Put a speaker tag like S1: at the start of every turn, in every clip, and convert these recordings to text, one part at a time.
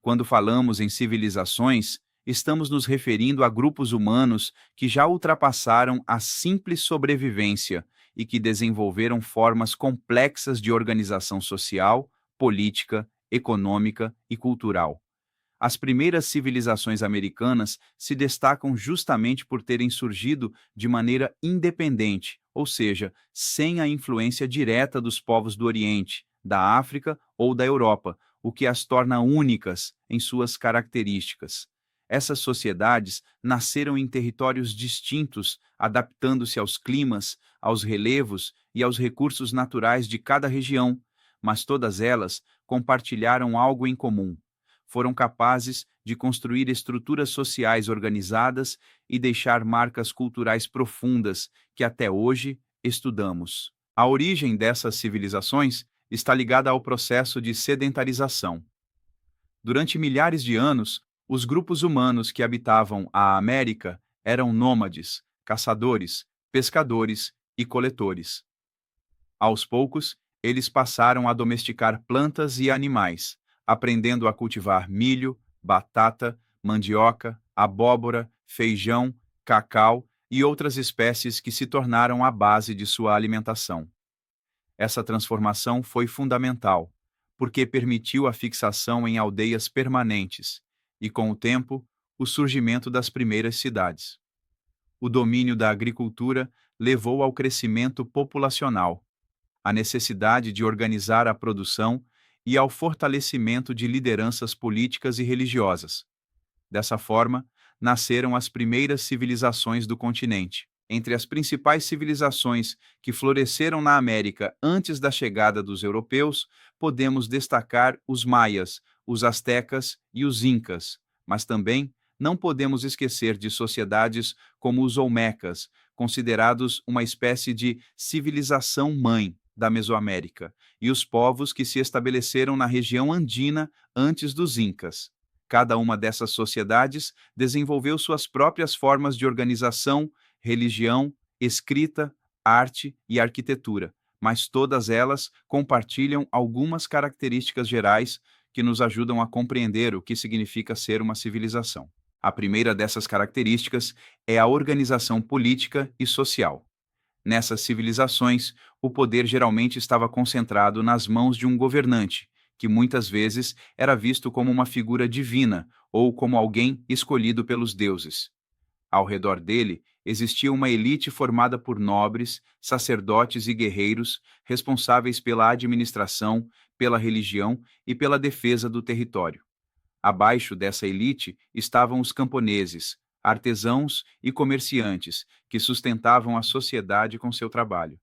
S1: Quando falamos em civilizações, estamos nos referindo a grupos humanos que já ultrapassaram a simples sobrevivência e que desenvolveram formas complexas de organização social, política, econômica e cultural. As primeiras civilizações americanas se destacam justamente por terem surgido de maneira independente, ou seja, sem a influência direta dos povos do Oriente, da África ou da Europa, o que as torna únicas em suas características. Essas sociedades nasceram em territórios distintos, adaptando-se aos climas, aos relevos e aos recursos naturais de cada região, mas todas elas compartilharam algo em comum: foram capazes de construir estruturas sociais organizadas e deixar marcas culturais profundas que até hoje estudamos. A origem dessas civilizações está ligada ao processo de sedentarização. Durante milhares de anos, os grupos humanos que habitavam a América eram nômades, caçadores, pescadores e coletores. Aos poucos, eles passaram a domesticar plantas e animais, aprendendo a cultivar milho, batata, mandioca, abóbora, feijão, cacau e outras espécies que se tornaram a base de sua alimentação. Essa transformação foi fundamental, porque permitiu a fixação em aldeias permanentes e, com o tempo, o surgimento das primeiras cidades. O domínio da agricultura levou ao crescimento populacional, à necessidade de organizar a produção e ao fortalecimento de lideranças políticas e religiosas. Dessa forma, nasceram as primeiras civilizações do continente. Entre as principais civilizações que floresceram na América antes da chegada dos europeus, podemos destacar os maias, os astecas e os incas, mas também não podemos esquecer de sociedades como os olmecas, considerados uma espécie de civilização-mãe da Mesoamérica, e os povos que se estabeleceram na região andina antes dos incas. Cada uma dessas sociedades desenvolveu suas próprias formas de organização, religião, escrita, arte e arquitetura, mas todas elas compartilham algumas características gerais que nos ajudam a compreender o que significa ser uma civilização. A primeira dessas características é a organização política e social. Nessas civilizações, o poder geralmente estava concentrado nas mãos de um governante, que muitas vezes era visto como uma figura divina ou como alguém escolhido pelos deuses. Ao redor dele, existia uma elite formada por nobres, sacerdotes e guerreiros responsáveis pela administração, pela religião e pela defesa do território. Abaixo dessa elite estavam os camponeses, artesãos e comerciantes, que sustentavam a sociedade com seu trabalho.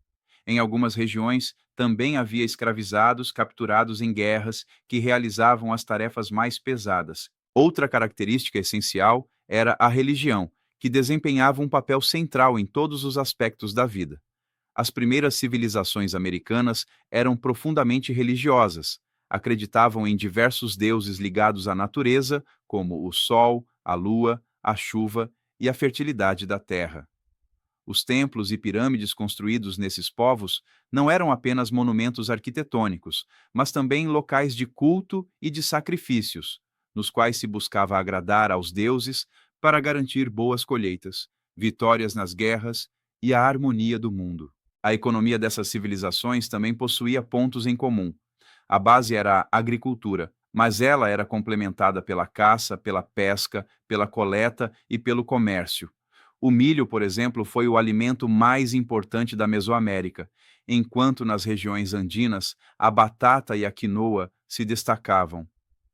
S1: Em algumas regiões, também havia escravizados capturados em guerras que realizavam as tarefas mais pesadas. Outra característica essencial era a religião, que desempenhava um papel central em todos os aspectos da vida. As primeiras civilizações americanas eram profundamente religiosas, acreditavam em diversos deuses ligados à natureza, como o sol, a lua, a chuva e a fertilidade da terra. Os templos e pirâmides construídos nesses povos não eram apenas monumentos arquitetônicos, mas também locais de culto e de sacrifícios, nos quais se buscava agradar aos deuses para garantir boas colheitas, vitórias nas guerras e a harmonia do mundo. A economia dessas civilizações também possuía pontos em comum. A base era a agricultura, mas ela era complementada pela caça, pela pesca, pela coleta e pelo comércio. O milho, por exemplo, foi o alimento mais importante da Mesoamérica, enquanto nas regiões andinas a batata e a quinoa se destacavam.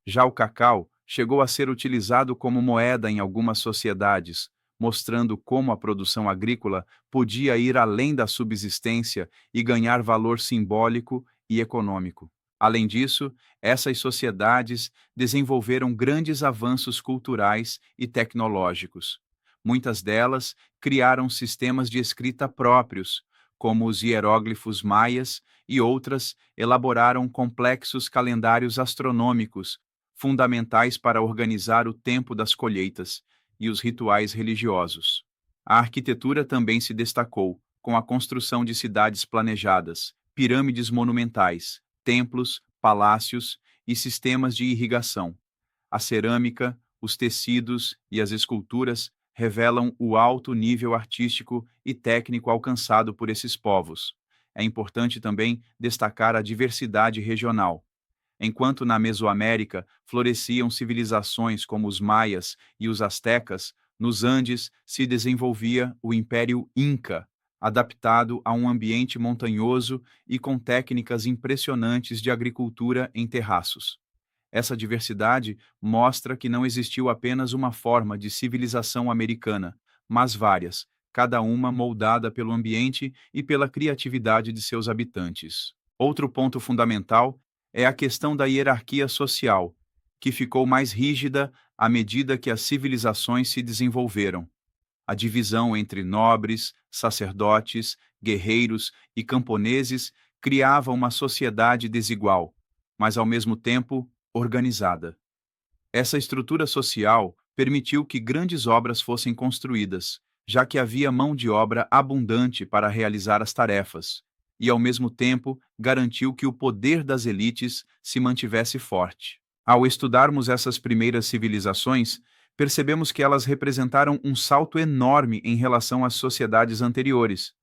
S1: Já o cacau chegou a ser utilizado como moeda em algumas sociedades, mostrando como a produção agrícola podia ir além da subsistência e ganhar valor simbólico e econômico. Além disso, essas sociedades desenvolveram grandes avanços culturais e tecnológicos. Muitas delas criaram sistemas de escrita próprios, como os hieróglifos maias, e outras elaboraram complexos calendários astronômicos, fundamentais para organizar o tempo das colheitas e os rituais religiosos. A arquitetura também se destacou, com a construção de cidades planejadas, pirâmides monumentais, templos, palácios e sistemas de irrigação. A cerâmica, os tecidos e as esculturas revelam o alto nível artístico e técnico alcançado por esses povos. É importante também destacar a diversidade regional. Enquanto na Mesoamérica floresciam civilizações como os maias e os astecas, nos Andes se desenvolvia o Império Inca, adaptado a um ambiente montanhoso e com técnicas impressionantes de agricultura em terraços. Essa diversidade mostra que não existiu apenas uma forma de civilização americana, mas várias, cada uma moldada pelo ambiente e pela criatividade de seus habitantes. Outro ponto fundamental é a questão da hierarquia social, que ficou mais rígida à medida que as civilizações se desenvolveram. A divisão entre nobres, sacerdotes, guerreiros e camponeses criava uma sociedade desigual, mas ao mesmo tempo organizada. Essa estrutura social permitiu que grandes obras fossem construídas, já que havia mão de obra abundante para realizar as tarefas, e ao mesmo tempo garantiu que o poder das elites se mantivesse forte. Ao estudarmos essas primeiras civilizações, percebemos que elas representaram um salto enorme em relação às sociedades anteriores.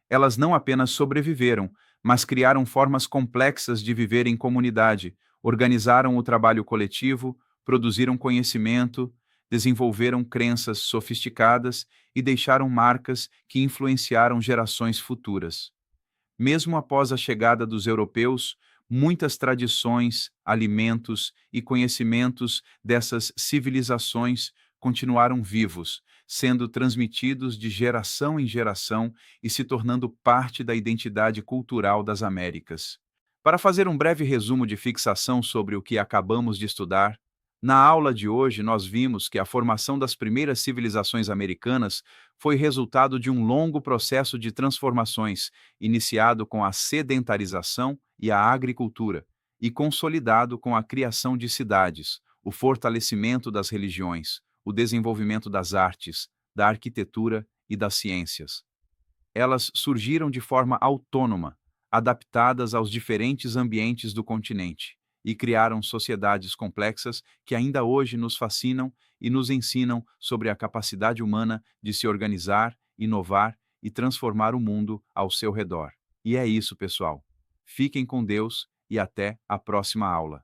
S1: Elas não apenas sobreviveram, mas criaram formas complexas de viver em comunidade, organizaram o trabalho coletivo, produziram conhecimento, desenvolveram crenças sofisticadas e deixaram marcas que influenciaram gerações futuras. Mesmo após a chegada dos europeus, muitas tradições, alimentos e conhecimentos dessas civilizações continuaram vivos, sendo transmitidos de geração em geração e se tornando parte da identidade cultural das Américas. Para fazer um breve resumo de fixação sobre o que acabamos de estudar, na aula de hoje nós vimos que a formação das primeiras civilizações americanas foi resultado de um longo processo de transformações, iniciado com a sedentarização e a agricultura, e consolidado com a criação de cidades, o fortalecimento das religiões, o desenvolvimento das artes, da arquitetura e das ciências. Elas surgiram de forma autônoma, adaptadas aos diferentes ambientes do continente, e criaram sociedades complexas que ainda hoje nos fascinam e nos ensinam sobre a capacidade humana de se organizar, inovar e transformar o mundo ao seu redor. E é isso, pessoal. Fiquem com Deus e até a próxima aula.